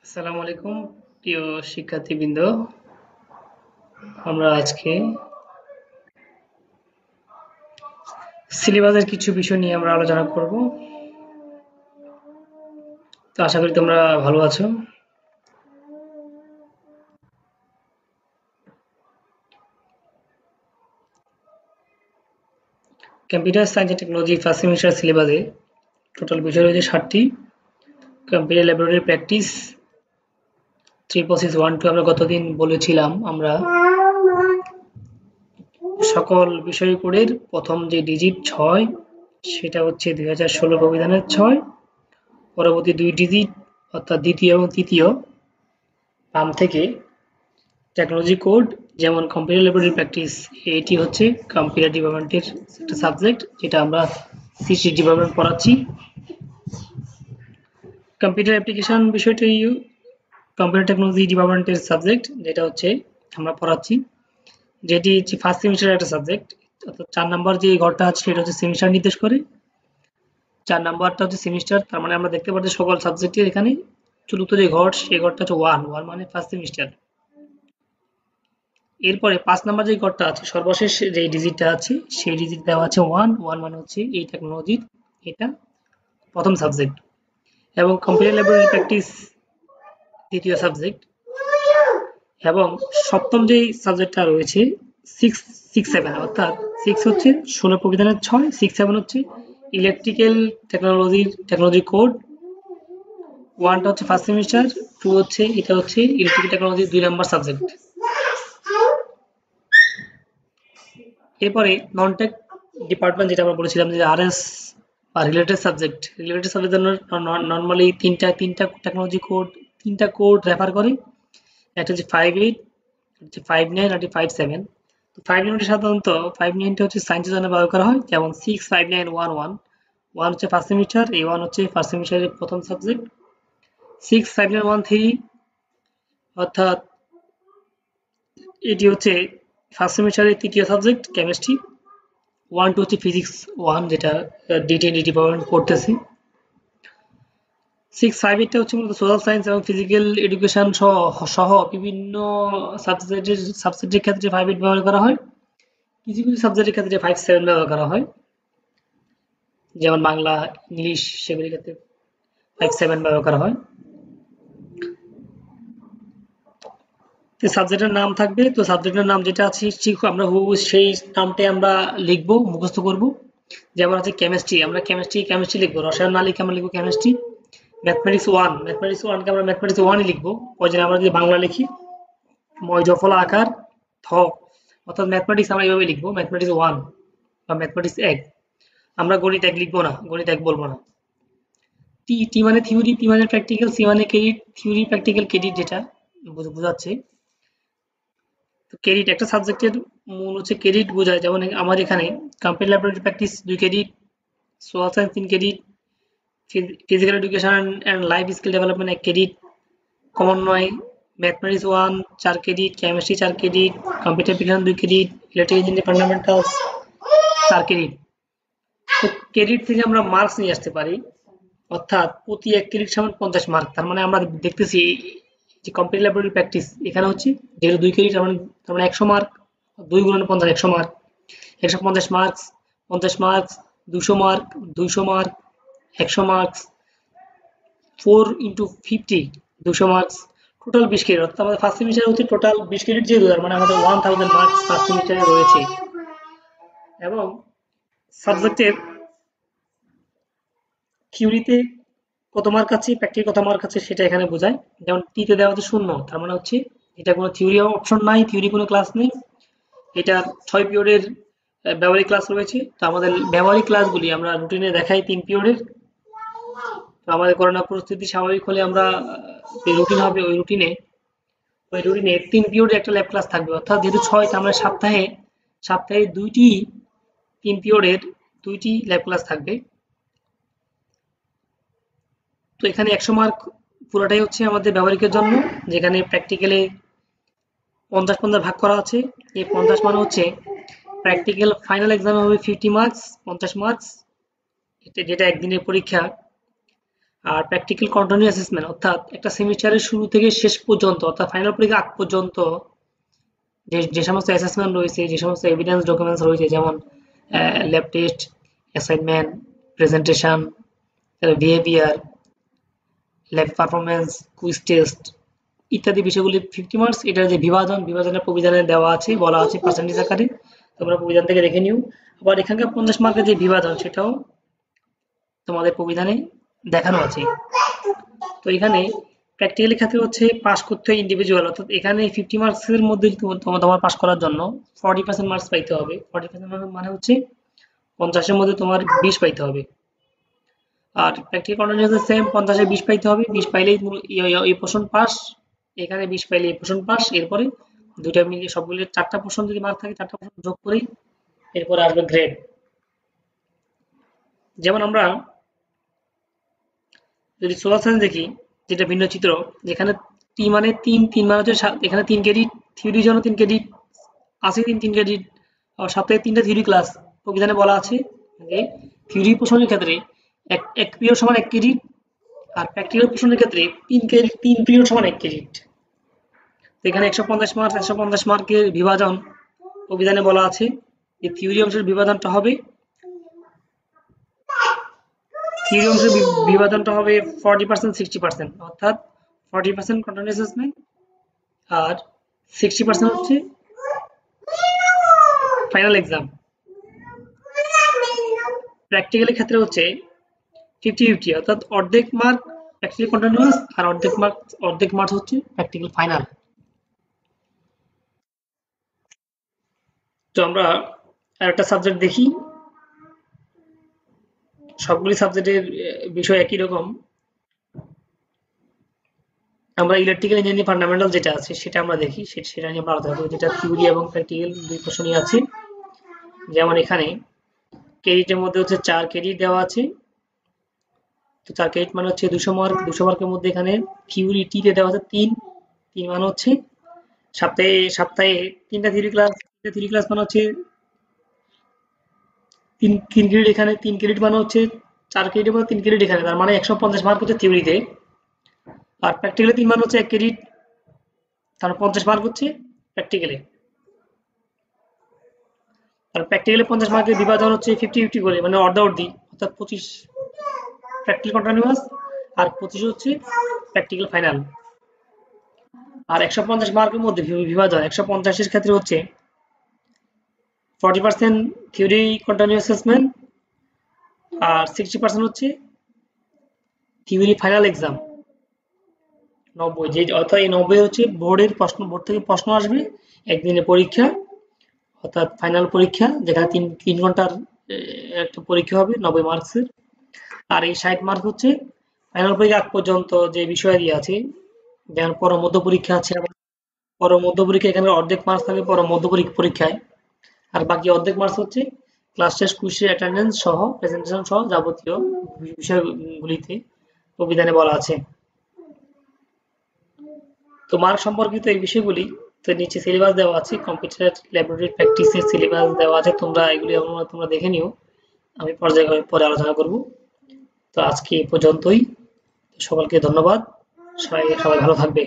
আসসালামু আলাইকুম প্রিয় শিক্ষার্থীবৃন্দ। আমরা আজকে সিলেবাসের কিছু বিষয় নিয়ে আমরা আলোচনা করব। তো আশা করি তোমরা ভালো আছো। Computer science and technology first semester সিলেবাসে টোটাল বিষয় রয়েছে 7টি। কম্পিউটার ল্যাবরেটরি প্র্যাকটিস 3.1-2 আমরা গতদিন বলেছিলাম আমরা সকল বিষয় কোডের প্রথম যে ডিজিট 6 সেটা হচ্ছে 2016 অভিধানের 6, পরবর্তী 2 ডিজিট অর্থাৎ দ্বিতীয় এবং তৃতীয় বাম থেকে টেকনোলজি কোড যেমন কম্পিউটার ল্যাবরেটরি প্র্যাকটিস, এটি হচ্ছে কম্পিউটার ডিপার্টমেন্টের একটা সাবজেক্ট যেটা আমরা সিসি ডিপার্টমেন্ট পড়াচ্ছি। কম্পিউটার অ্যাপ্লিকেশন বিষয়টি কম্পিউটার টেকনোলজি ডিপার্টমেন্টের সাবজেক্ট যেটা হচ্ছে আমরা পড়াচ্ছি, যেটি হচ্ছে ফার্স্ট সেমিস্টারের একটা সাবজেক্ট। অর্থাৎ 4 নাম্বার যে ঘরটা আছে সেটা হচ্ছে সেমিস্টার নির্দেশ করে, 4 নাম্বারটা হচ্ছে সেমিস্টার। তার মানে আমরা দেখতে পাচ্ছি সকল সাবজেক্টের এখানে চতুর্থ যে ঘর সেই ঘরটা হচ্ছে 1 মানে ফার্স্ট সেমিস্টার। এরপরে 5 নাম্বার যে ঘরটা আছে সর্বশেষ যে ডিজিটটা আছে সেই ডিজিট দেওয়া আছে 1 মানে হচ্ছে এই টেকনোলজির এটা প্রথম সাবজেক্ট, এবং কম্পিউটার ল্যাবরেটরি প্র্যাকটিস দ্বিতীয় সাবজেক্ট, এবং সপ্তম যে সাবজেক্টটা রয়েছে 6-7 অর্থাৎ 6 হচ্ছে 16 প্রবিধানের 6, 6-7 হচ্ছে ইলেকট্রিক্যাল টেকনোলজি কোড। 1টা হচ্ছে ফার্স্ট সেমিস্টার, 2 হচ্ছে এটা হচ্ছে ইলেকট্রিক্যাল টেকনোলজি 2 নাম্বার সাবজেক্ট। এরপরে নন টেক ডিপার্টমেন্ট যেটা আমরা বলেছিলাম যে আরএস বা রিলেটেড সাবজেক্ট নর্মালি তিনটা টেকনোলজি কোড, তিনটা কোড রেফার করে। একটা হচ্ছে 5.8, হচ্ছে 5.9 আর 5.7। তো 5.9 সাধারণত 5.9 হচ্ছে সায়েন্সের জন্য ব্যবহার করা হয়, যেমন 65911 1 হচ্ছে ফার্স্ট সেমিস্টার, এই 1 হচ্ছে ফার্স্ট সেমিস্টারের প্রথম সাবজেক্ট। 65913 অর্থাৎ এটি হচ্ছে ফার্স্ট সেমিস্টারের তৃতীয় সাবজেক্ট কেমিস্ট্রি। 1-2 হচ্ছে ফিজিক্স 1 যেটা ডিটিএনডি ডিপার্টমেন্ট পড়তেছি। 658টা হচ্ছে মূলত সোশ্যাল সায়েন্স এবং ফিজিক্যাল এডুকেশন সহ বিভিন্ন সাবজেক্টের ক্ষেত্রে 5.8 ব্যবহার করা হয়। কিছু কিছু সাবজেক্টের ক্ষেত্রে 5.7 ব্যবহার করা হয়, যেমন বাংলা, ইংলিশ সেগুলির ক্ষেত্রে 5.7 ব্যবহার করা হয়। সাবজেক্টের নাম থাকবে, তো সাবজেক্টের নাম যেটা আছে আমরা সেই নামটাই আমরা লিখবো, মুখস্থ করব। যেমন আছে কেমিস্ট্রি, আমরা কেমিস্ট্রি লিখবো, রসায়ন না লিখে আমরা লিখবো কেমিস্ট্রি। ম্যাথমেটিক্স 1 কে আমরা ম্যাথমেটিক্স 1ই লিখবো। ওই জন্য আমরা যদি বাংলা লিখি ময় জফলা আকার থ, অর্থাৎ ম্যাথমেটিক্স আমরা এইভাবে লিখবো ম্যাথমেটিক্স 1 বা ম্যাথমেটিক্স 1। আমরা গণিত 1 লিখবো না, গণিত 1 বলবো না। টি মানে থিওরি, পি মানে প্র্যাকটিক্যাল, সি মানে ক্রেডিট, থিওরি প্র্যাকটিক্যাল ক্রেডিট যেটা বোঝাচ্ছে। তো ক্রেডিট একটা সাবজেক্টের মূল হচ্ছে ক্রেডিট বোঝায়, যেমন আমার এখানে computer laboratory practice 2 credit, social science 3 credit, physical education and life skill development 1 credit, common নয়, mathematics 1 4 credit, chemistry 4 credit, computer application 2 credit, electric engineering fundamentals 4 credit. তো ক্রেডিট থেকে আমরা মার্কস নিয়ে আসতে পারি, অর্থাৎ প্রতি 1 ক্রেডিট সমান 50 মার্ক। তার মানে আমরা দেখতেছি যে কম্পিউটার ল্যাবরেটরি প্র্যাকটিস এখানে হচ্ছে যেহেতু 2 ক্রেডিট, তার মানে 100 মার্ক, 2 গুণন 50 100 mark, 150 marks, 50 marks, 200 mark, 200 mark, 100 marks, 4 into 50 200 marks, total 20 credit. অর্থাৎ আমাদের ফার্স্ট সেমিস্টারে হচ্ছে টোটাল 20 ক্রেডিট, যেহেতু তার মানে আমাদের 1000 মার্কস ফার্স্ট সেমিস্টারে রয়েছে। এবং সাবজেক্টের থিওরিতে কত মার্ক আছে, প্র্যাকটিক্যাল কত মার্ক আছে সেটা এখানে বোঝায়। যেমন টিতে দেওয়া আছে 0, তার মানে হচ্ছে এটা কোনো থিওরি অপশন নাই, থিওরি কোনো ক্লাস নেই। এটা 6 পিরিয়ডের ব্যবহারিক ক্লাস রয়েছে। তো আমাদের ব্যবহারিক ক্লাসগুলি আমরা রুটিনে দেখাই 3 পিরিয়ডের। তো আমাদের করোনা পরিস্থিতি স্বাভাবিক হলে আমরা যে রুটিন হবে ওই রুটিনে 3 পিরিয়ডে একটা ল্যাব ক্লাস থাকবে। অর্থাৎ যেহেতু 6, আমরা সপ্তাহে 2টি 3 পিরিয়ডের 2টি ল্যাব ক্লাস থাকবে। তো এখানে 100 মার্ক পুরোটাই হচ্ছে আমাদের ব্যবহারিকের জন্য, যেখানে প্র্যাকটিক্যালে 50-50 ভাগ করা আছে। এই 50 মানে হচ্ছে প্র্যাকটিক্যাল ফাইনাল এক্সামে হবে 50 মার্কস 50 মার্কস, যেটা একদিনের পরীক্ষা। আর প্র্যাকটিক্যাল কন্টিনিউ অ্যাসেসমেন্ট অর্থাৎ একটা সেমিস্টারের শুরু থেকে শেষ পর্যন্ত অর্থাৎ ফাইনাল পরীক্ষা আগ পর্যন্ত যে যে সমস্ত অ্যাসেসমেন্ট রয়েছে, যে সমস্ত এভিডেন্স ডকুমেন্টস রয়েছে, যেমন lab test, assignment, presentation, behaviour, lab performance, quiz test ইত্যাদি বিষয়গুলি 50 মার্কস। এটার যে বিভাজনের প্রবিধানে দেওয়া আছে, বলা আছে পার্সেন্টেজ আকারে, তোমরা প্রবিধান থেকে দেখে নিও। আবার এখানকার 50 মার্কের যে বিভাজন সেটাও তোমাদের প্রবিধানে দেখানো আছে। তো এখানে প্র্যাকটিক্যালি ক্ষেত্রে হচ্ছে পাস করতে হয় ইন্ডিভিজুয়াল, অর্থাৎ এখানে 50 মার্কসের মধ্যে তোমার পাস করার জন্য 40% মার্কস পাইতে হবে। 40% মানে হচ্ছে 50-এর মধ্যে তোমার 20 পাইতে হবে। আর প্র্যাকটিক্যাল কন্টিনিউয়াস সেম, 50-এ 20 পাইতে হবে। 20 পাইলেই এই পোর্শন পাস, এখানে 20 পাইলে এই পোর্শন পাস। এরপরে দুইটা মিলিয়ে সবগুলো 4টা পোর্শন যদি মার্ক থাকে 4টা পোর্শন যোগ করেই এরপরে আসবে গ্রেড। যেমন আমরা যদি সোলার সায়েন্স দেখি, যেটা ভিন্ন চিত্র, যেখানে টি মানে তিন মানে হচ্ছে এখানে 3 ক্রেডিট, থিওরির জন্য 3 ক্রেডিট আছে, 3 ক্রেডিট, আর সপ্তাহে 3টা থিওরি ক্লাস। প্রবিধানে বলা আছে যে থিওরি পোর্শনের ক্ষেত্রে এক পিরিয়ড সমান 1 ক্রেডিট, আর প্র্যাকটিক্যাল পোর্শনের ক্ষেত্রে 3 পিরিয়ড সমান 1 ক্রেডিট। এখানে 150 মার্ক, 150 মার্কের বিভাজন প্রবিধানে বলা আছে যে থিওরি অংশের বিভাজনটা হবে 40% 60%, অর্থাৎ 40% কন্টেন্ট অ্যাসেসমেন্ট আর 60% হচ্ছে ফাইনাল এক্সাম। প্র্যাকটিক্যালের ক্ষেত্রে হচ্ছে 50-50, অর্থাৎ অর্ধেক মার্ক প্র্যাকটিক্যাল কন্টিনিউয়াস আর অর্ধেক মার্ক হচ্ছে প্র্যাকটিক্যাল ফাইনাল। তো আমরা আরেকটা সাবজেক্ট দেখি। সবগুলি সাবজেক্টের বিষয় একই রকম। আমরা ইলেকট্রিক্যাল ইঞ্জিনিয়ারিং ফান্ডামেন্টাল যেটা আছে সেটা আমরা দেখি, সেটা নিয়ে আমরা আলোচনা করি, যেটা থিওরি এবং প্র্যাকটিক্যাল দুই পোর্শনই আছে। যেমন এখানে ক্রেডিটের মধ্যে হচ্ছে 4 ক্রেডিট দেওয়া আছে। তো 4 ক্রেডিট মানে হচ্ছে 200 মার্ক। 200 মার্কের মধ্যে এখানে থিওরি টিতে দেওয়া আছে 3 মানে হচ্ছে সপ্তাহে 3টা থিওরি ক্লাস মানে হচ্ছে 3 ক্রেডিট। এখানে 3 ক্রেডিট মানে হচ্ছে 4 ক্রেডিট মানে 3 ক্রেডিট এখানে, তার মানে 150 মার্ক হচ্ছে থিওরিতে। আর প্র্যাকটিক্যালে 3 মানে হচ্ছে 1 ক্রেডিট, তার 50 মার্ক হচ্ছে প্র্যাকটিক্যালে। আর প্র্যাকটিক্যালে 50 মার্কের বিভাজন হচ্ছে 50-50 করে, মানে অর্ধি, অর্থাৎ 25 প্র্যাকটিক্যাল কন্টিনিউয়াস আর 25 হচ্ছে প্র্যাকটিক্যাল ফাইনাল। আর 150 মার্কের মধ্যে বিভাজন 150-এর ক্ষেত্রে হচ্ছে 40% থিওরি কন্টিনিউয়াস অ্যাসেসমেন্ট আর 60% হচ্ছে থিওরি ফাইনাল এক্সাম। 90, যে অর্থাৎ এই 90 হচ্ছে বোর্ড থেকে প্রশ্ন আসবে, একদিনের পরীক্ষা, অর্থাৎ ফাইনাল পরীক্ষা, যেখানে 3 ঘন্টার একটা পরীক্ষা হবে 90 মার্কসের। আর এই 60 মার্ক হচ্ছে ফাইনাল পরীক্ষা আগ পর্যন্ত যে বিষয় দিয়ে আছে, যেমন মধ্য পরীক্ষা আছে। মধ্য পরীক্ষা এখানে অর্ধেক মার্কস থাকে মধ্য পরীক্ষায়, আর বাকি অর্ধেক মার্কস হচ্ছে ক্লাস টেস্ট, কুইজের অ্যাটেন্ডেন্স সহ, প্রেজেন্টেশন সহ যাবতীয় বিষয়গুলিতে প্রবিধানে বলা আছে। তো মার্ক সম্পর্কিত এই বিষয়গুলি তো নিচে সিলেবাস দেওয়া আছে, কম্পিউটার ল্যাবরেটরি প্র্যাকটিসের সিলেবাস দেওয়া আছে, তোমরা দেখে নিও। আমি পর্যায়ক্রমে পরে আলোচনা করব। তো আজকে এই পর্যন্তই। সকলকে ধন্যবাদ। সবাই ভালো থাকবে।